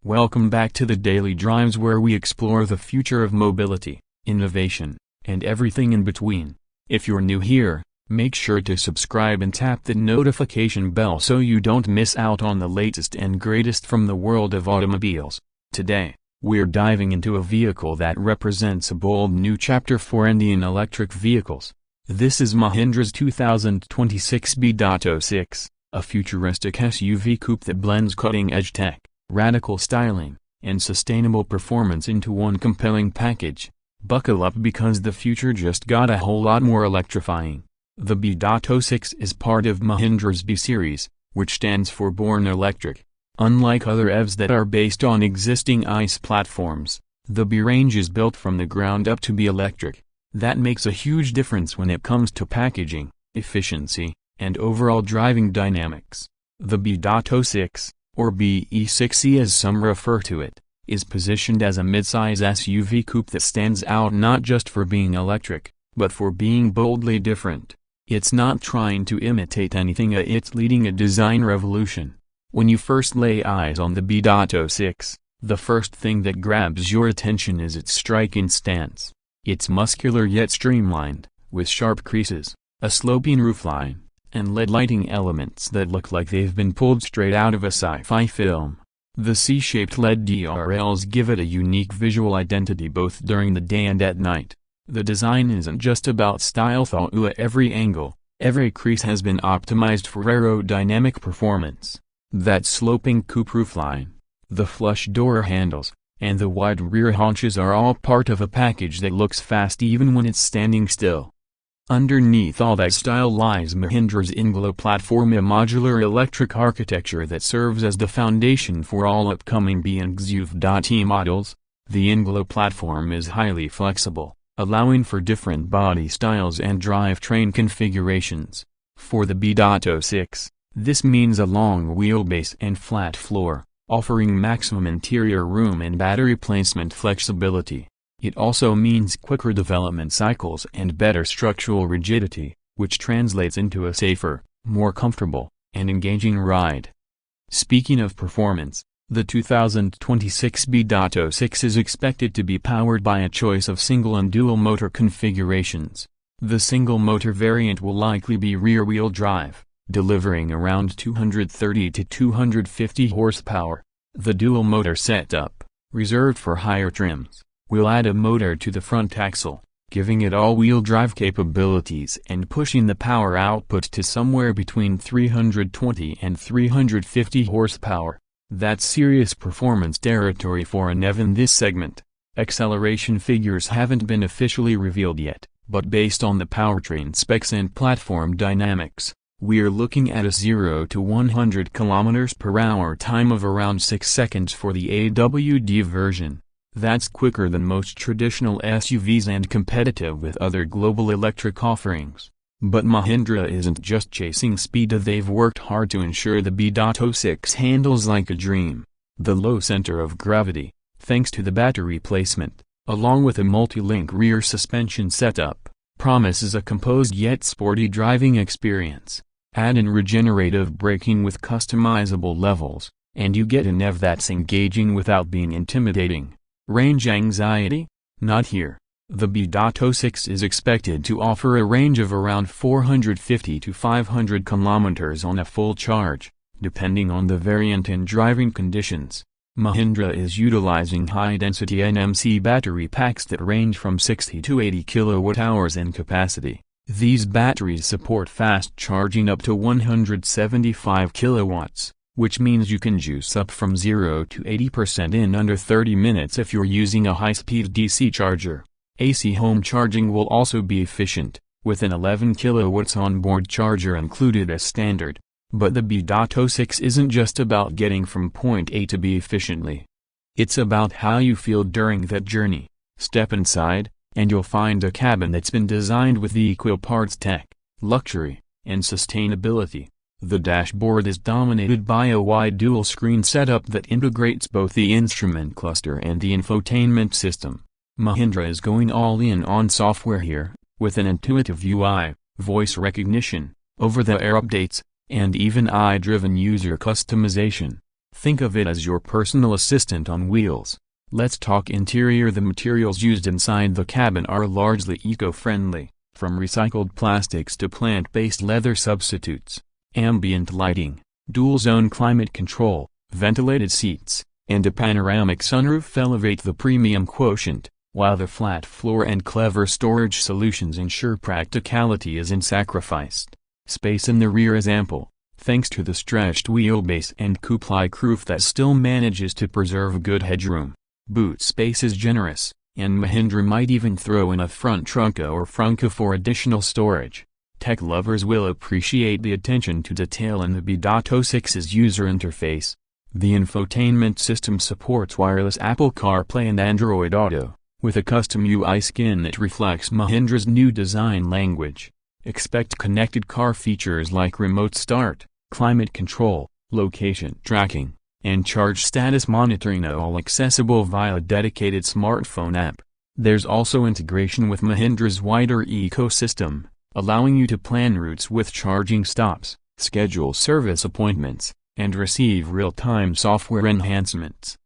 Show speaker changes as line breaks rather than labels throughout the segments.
Welcome back to the Daily Drives, where we explore the future of mobility, innovation, and everything in between. If you're new here, make sure to subscribe and tap the notification bell so you don't miss out on the latest and greatest from the world of automobiles. Today, we're diving into a vehicle that represents a bold new chapter for Indian electric vehicles. This is Mahindra's 2026 BE.06, a futuristic SUV coupe that blends cutting-edge tech, radical styling, and sustainable performance into one compelling package. Buckle up because the future just got a whole lot more electrifying. The BE.06 is part of Mahindra's B series, which stands for Born Electric. Unlike other EVs that are based on existing ICE platforms, the BE range is built from the ground up to be electric. That makes a huge difference when it comes to packaging, efficiency, and overall driving dynamics. The BE.06, or BE6e as some refer to it, is positioned as a midsize SUV coupe that stands out not just for being electric, but for being boldly different. It's not trying to imitate anything, it's leading a design revolution. When you first lay eyes on the BE.06, the first thing that grabs your attention is its striking stance. It's muscular yet streamlined, with sharp creases, a sloping roofline, and LED lighting elements that look like they've been pulled straight out of a sci-fi film. The C-shaped LED DRLs give it a unique visual identity both during the day and at night. The design isn't just about style through at every angle, every crease has been optimized for aerodynamic performance. That sloping coupe roofline, the flush door handles, and the wide rear haunches are all part of a package that looks fast even when it's standing still. Underneath all that style lies Mahindra's InGlow platform, a modular electric architecture that serves as the foundation for all upcoming BE and XUV.e models. The InGlow platform is highly flexible, allowing for different body styles and drivetrain configurations. For the BE.06, this means a long wheelbase and flat floor, offering maximum interior room and battery placement flexibility. It also means quicker development cycles and better structural rigidity, which translates into a safer, more comfortable, and engaging ride. Speaking of performance, the 2026 BE.06 is expected to be powered by a choice of single and dual motor configurations. The single motor variant will likely be rear-wheel drive, delivering around 230 to 250 horsepower. The dual motor setup, reserved for higher trims, will add a motor to the front axle, giving it all-wheel drive capabilities and pushing the power output to somewhere between 320 and 350 horsepower. That's serious performance territory for an EV in this segment. Acceleration figures haven't been officially revealed yet, but based on the powertrain specs and platform dynamics, we're looking at a 0 to 100 km/h time of around 6 seconds for the AWD version. That's quicker than most traditional SUVs and competitive with other global electric offerings. But Mahindra isn't just chasing speed, they've worked hard to ensure the BE.06 handles like a dream. The low center of gravity, thanks to the battery placement, along with a multi-link rear suspension setup, promises a composed yet sporty driving experience. Add in regenerative braking with customizable levels, and you get an EV that's engaging without being intimidating. Range anxiety? Not here. The BE.06 is expected to offer a range of around 450 to 500 km on a full charge, depending on the variant and driving conditions. Mahindra is utilizing high-density NMC battery packs that range from 60 to 80 kWh in capacity. These batteries support fast charging up to 175 kilowatts, which means you can juice up from 0 to 80% in under 30 minutes if you're using a high-speed DC charger. AC home charging will also be efficient, with an 11 kilowatts onboard charger included as standard. But the BE.06 isn't just about getting from point A to B efficiently. It's about how you feel during that journey. Step inside, and you'll find a cabin that's been designed with the equal parts tech, luxury, and sustainability. The dashboard is dominated by a wide dual-screen setup that integrates both the instrument cluster and the infotainment system. Mahindra is going all in on software here, with an intuitive UI, voice recognition, over-the-air updates, and even AI-driven user customization. Think of it as your personal assistant on wheels. Let's talk interior. The materials used inside the cabin are largely eco-friendly, from recycled plastics to plant-based leather substitutes. Ambient lighting, dual-zone climate control, ventilated seats, and a panoramic sunroof elevate the premium quotient, while the flat floor and clever storage solutions ensure practicality isn't sacrificed. Space in the rear is ample, thanks to the stretched wheelbase and coupe-like roof that still manages to preserve good headroom. Boot space is generous, and Mahindra might even throw in a front trunka or frunka for additional storage. Tech lovers will appreciate the attention to detail in the BE.06's user interface. The infotainment system supports wireless Apple CarPlay and Android Auto, with a custom UI skin that reflects Mahindra's new design language. Expect connected car features like remote start, climate control, location tracking, and charge status monitoring, all accessible via a dedicated smartphone app. There's also integration with Mahindra's wider ecosystem, allowing you to plan routes with charging stops, schedule service appointments, and receive real-time software enhancements.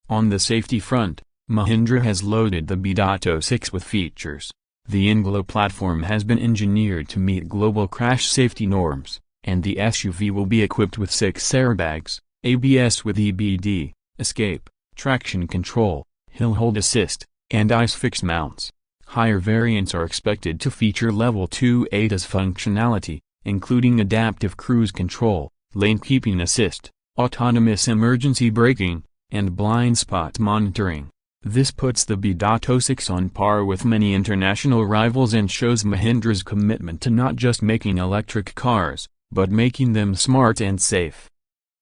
On the safety front, Mahindra has loaded the BE.06 with features. The Inglo platform has been engineered to meet global crash safety norms, and the SUV will be equipped with 6 airbags, ABS with EBD, escape, traction control, hill hold assist, and ISOFIX mounts. Higher variants are expected to feature Level 2 ADAS functionality, including adaptive cruise control, lane keeping assist, autonomous emergency braking, and blind spot monitoring. This puts the BE.06 on par with many international rivals and shows Mahindra's commitment to not just making electric cars, but making them smart and safe.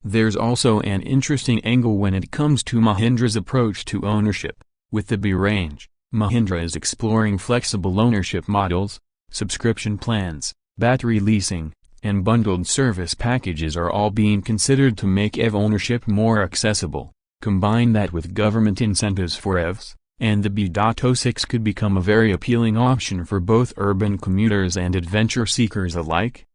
There's also an interesting angle when it comes to Mahindra's approach to ownership. With the BE range, Mahindra is exploring flexible ownership models. Subscription plans, battery leasing, and bundled service packages are all being considered to make EV ownership more accessible. Combine that with government incentives for EVs, and the BE.06 could become a very appealing option for both urban commuters and adventure seekers alike.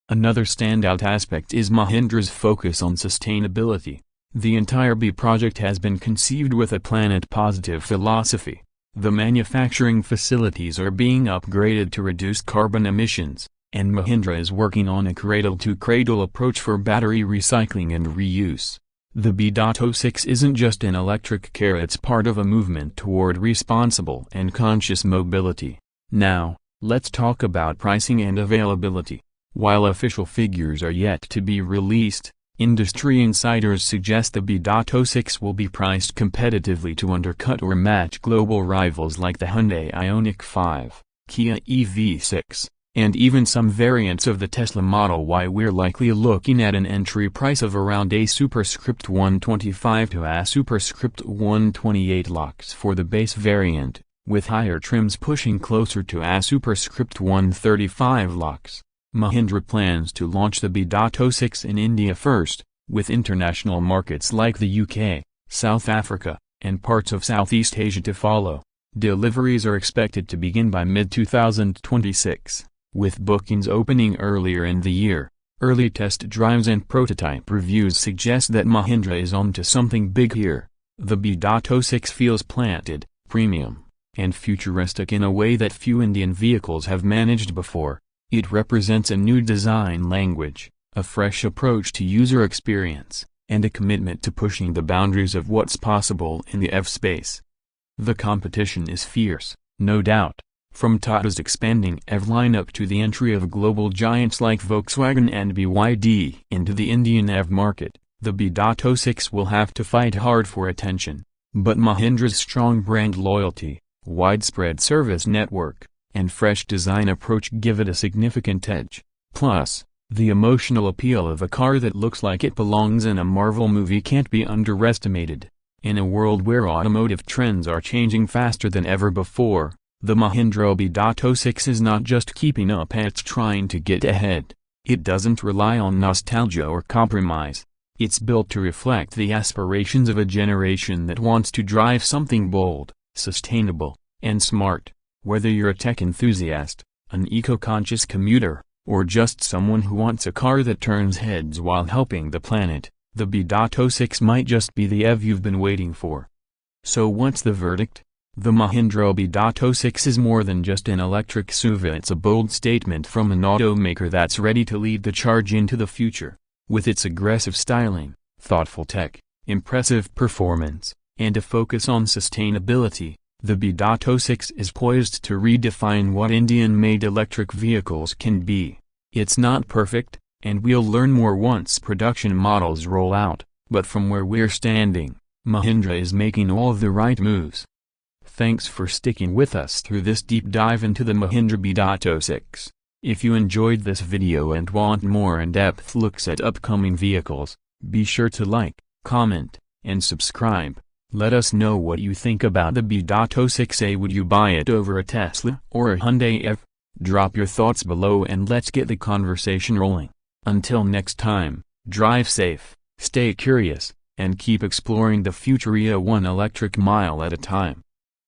Another standout aspect is Mahindra's focus on sustainability. The entire BE project has been conceived with a planet-positive philosophy. The manufacturing facilities are being upgraded to reduce carbon emissions, and Mahindra is working on a cradle-to-cradle approach for battery recycling and reuse. The BE.06 isn't just an electric car, it's part of a movement toward responsible and conscious mobility. Now, let's talk about pricing and availability. While official figures are yet to be released, industry insiders suggest the BE.06 will be priced competitively to undercut or match global rivals like the Hyundai Ioniq 5, Kia EV6, and even some variants of the Tesla Model Y. We're likely looking at an entry price of around a superscript 125 to a superscript 128 lakhs for the base variant, with higher trims pushing closer to a superscript 135 lakhs. Mahindra plans to launch the BE.06 in India first, with international markets like the UK, South Africa, and parts of Southeast Asia to follow. Deliveries are expected to begin by mid-2026, with bookings opening earlier in the year. Early test drives and prototype reviews suggest that Mahindra is on to something big here. The BE.06 feels planted, premium, and futuristic in a way that few Indian vehicles have managed before. It represents a new design language, a fresh approach to user experience, and a commitment to pushing the boundaries of what's possible in the EV space. The competition is fierce, no doubt, from Tata's expanding EV lineup to the entry of global giants like Volkswagen and BYD into the Indian EV market. The BE.06 will have to fight hard for attention, but Mahindra's strong brand loyalty, widespread service network, and fresh design approach give it a significant edge. Plus, the emotional appeal of a car that looks like it belongs in a Marvel movie can't be underestimated. In a world where automotive trends are changing faster than ever before, the Mahindra BE.06 is not just keeping up, it's trying to get ahead. It doesn't rely on nostalgia or compromise. It's built to reflect the aspirations of a generation that wants to drive something bold, sustainable, and smart. Whether you're a tech enthusiast, an eco-conscious commuter, or just someone who wants a car that turns heads while helping the planet, the BE.06 might just be the EV you've been waiting for. So what's the verdict? The Mahindra BE.06 is more than just an electric SUV. It's a bold statement from an automaker that's ready to lead the charge into the future. With its aggressive styling, thoughtful tech, impressive performance, and a focus on sustainability, the BE.06 is poised to redefine what Indian-made electric vehicles can be. It's not perfect, and we'll learn more once production models roll out, but from where we're standing, Mahindra is making all of the right moves. Thanks for sticking with us through this deep dive into the Mahindra BE.06. If you enjoyed this video and want more in-depth looks at upcoming vehicles, be sure to like, comment, and subscribe. Let us know what you think about the BE.06. Would you buy it over a Tesla or a Hyundai EV? Drop your thoughts below and let's get the conversation rolling. Until next time, drive safe, stay curious, and keep exploring the future one electric mile at a time.